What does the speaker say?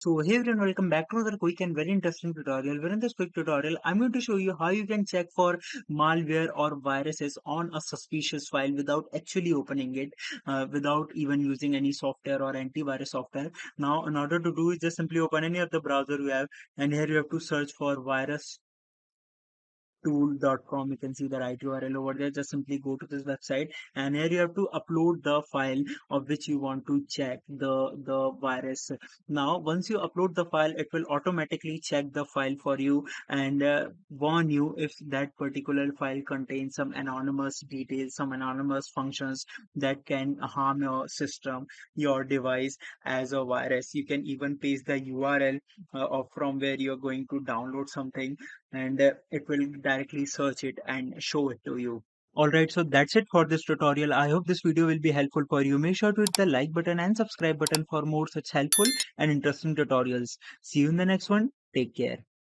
So hey everyone, welcome back to another quick and very interesting tutorial. Where in this quick tutorial, I'm going to show you how you can check for malware or viruses on a suspicious file without actually opening it, without even using any software or antivirus software. Now, in order to do it, just simply open any of the browser you have, and here you have to search for virus tool.com. You can see the right URL over there. Just simply go to this website, and here you have to upload the file of which you want to check the virus. Now once you upload the file, it will automatically check the file for you and warn you if that particular file contains some anonymous details, some anonymous functions that can harm your system, your device as a virus. You can even paste the URL of from where you're going to download something, and it will directly search it and show it to you. Alright, so that's it for this tutorial. I hope this video will be helpful for you. Make sure to hit the like button and subscribe button for more such helpful and interesting tutorials. See you in the next one. Take care.